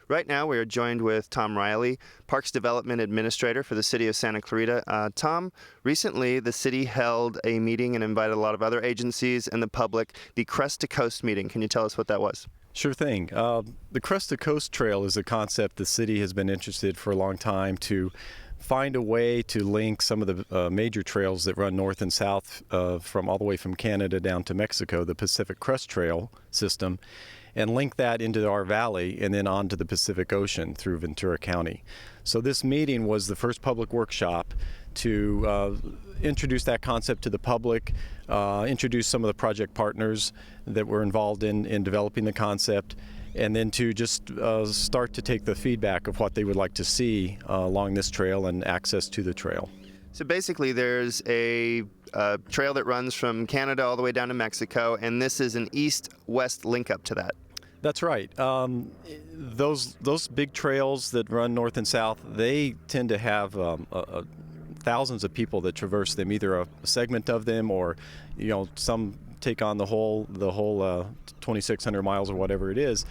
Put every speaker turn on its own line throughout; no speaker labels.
Right now, we are joined with Tom Riley, Parks Development Administrator for the City of Santa Clarita. Tom, recently the city held a meeting and invited a lot of other agencies and the public, the Crest to Coast meeting. Can you tell us what that was?
Sure thing. The Crest to Coast Trail is a concept the city has been interested for a long time to find a way to link some of the major trails that run north and south from all the way from Canada down to Mexico, the Pacific Crest Trail system, and link that into our valley and then onto the Pacific Ocean through Ventura County. So this meeting was the first public workshop to introduce that concept to the public, introduce some of the project partners that were involved in developing the concept, and then to just start to take the feedback of what they would like to see along this trail and access to the trail.
So basically there's a trail that runs from Canada all the way down to Mexico, and this is an east-west link up to that.
That's right. Those big trails that run north and south, they tend to have thousands of people that traverse them, either a segment of them or, some take on the whole 2,600 miles or whatever it is.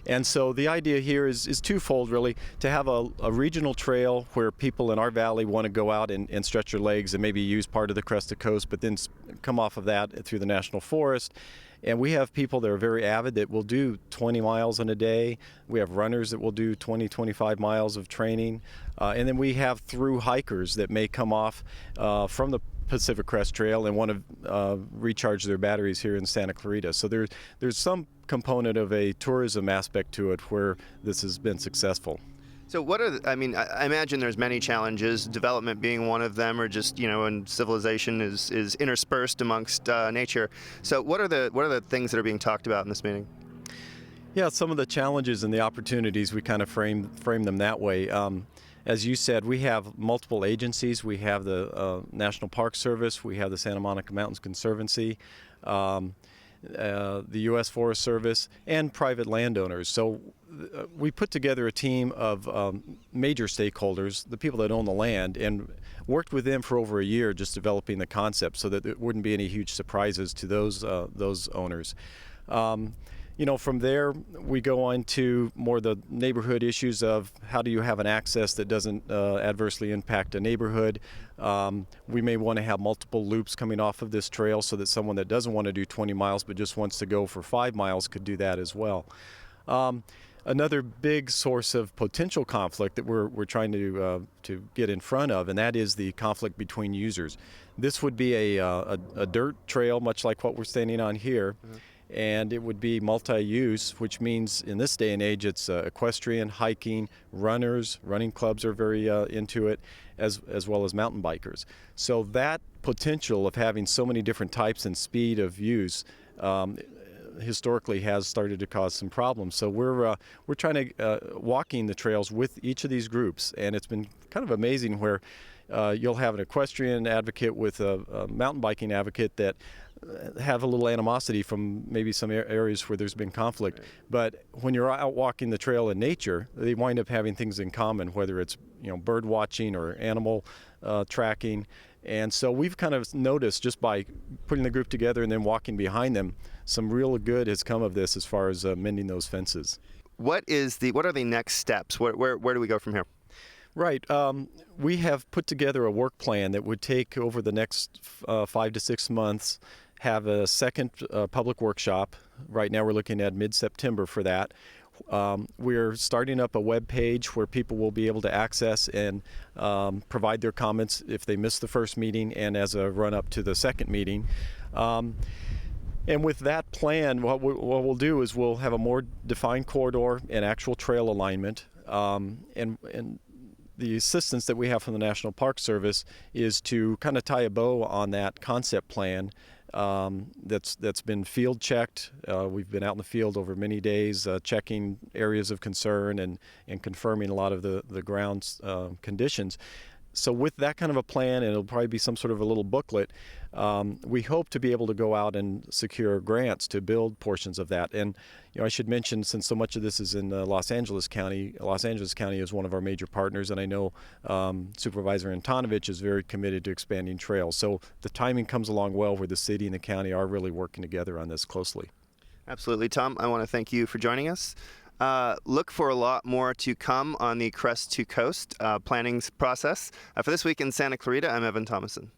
And so the idea here is twofold, really, to have a regional trail where people in our valley want to go out and stretch their legs and maybe use part of the Crest to Coast, but then come off of that through the National Forest. And we have people that are very avid that will do 20 miles in a day. We have runners that will do 20, 25 miles of training. And then we have through hikers that may come off from the Pacific Crest Trail and want to recharge their batteries here in Santa Clarita. So there's some component of a tourism aspect to it where this has been successful.
So I imagine there's many challenges, development being one of them, or just, and civilization is interspersed amongst nature. So what are the things that are being talked about in this meeting?
Yeah, some of the challenges and the opportunities, we kind of frame them that way. As you said, we have multiple agencies. We have the National Park Service, we have the Santa Monica Mountains Conservancy, the U.S. Forest Service, and private landowners. So we put together a team of major stakeholders, the people that own the land, and worked with them for over a year just developing the concept so that there wouldn't be any huge surprises to those owners. From there, we go on to more the neighborhood issues of how do you have an access that doesn't adversely impact a neighborhood. We may want to have multiple loops coming off of this trail so that someone that doesn't want to do 20 miles but just wants to go for 5 miles could do that as well. Another big source of potential conflict that we're trying to get in front of, and that is the conflict between users. This would be a dirt trail, much like what we're standing on here. Mm-hmm. And it would be multi-use, which means in this day and age it's equestrian, hiking, running clubs are very into it, as well as mountain bikers. So that potential of having so many different types and speed of use historically has started to cause some problems. So we're trying to walking the trails with each of these groups, and it's been kind of amazing where you'll have an equestrian advocate with a mountain biking advocate that have a little animosity from maybe some areas where there's been conflict. Right. But when you're out walking the trail in nature, they wind up having things in common, whether it's bird watching or animal tracking. And so we've kind of noticed just by putting the group together and then walking behind them, some real good has come of this as far as mending those fences.
What are the next steps? Where do we go from here?
Right. We have put together a work plan that would take over the next 5 to 6 months, have a second public workshop. Right now we're looking at mid-September for that. We're starting up a web page where people will be able to access and provide their comments if they missed the first meeting and as a run-up to the second meeting. And with that plan, what we'll do is we'll have a more defined corridor and actual trail alignment. And the assistance that we have from the National Park Service is to kind of tie a bow on that concept plan that's been field checked. We've been out in the field over many days checking areas of concern and confirming a lot of the ground's conditions. So with that kind of a plan, and it'll probably be some sort of a little booklet, we hope to be able to go out and secure grants to build portions of that. And I should mention, since so much of this is in Los Angeles County is one of our major partners, and I know Supervisor Antonovich is very committed to expanding trails. So the timing comes along well where the city and the county are really working together on this closely.
Absolutely. Tom, I want to thank you for joining us. Look for a lot more to come on the Crest to Coast planning process. For This Week in Santa Clarita, I'm Evan Thomason.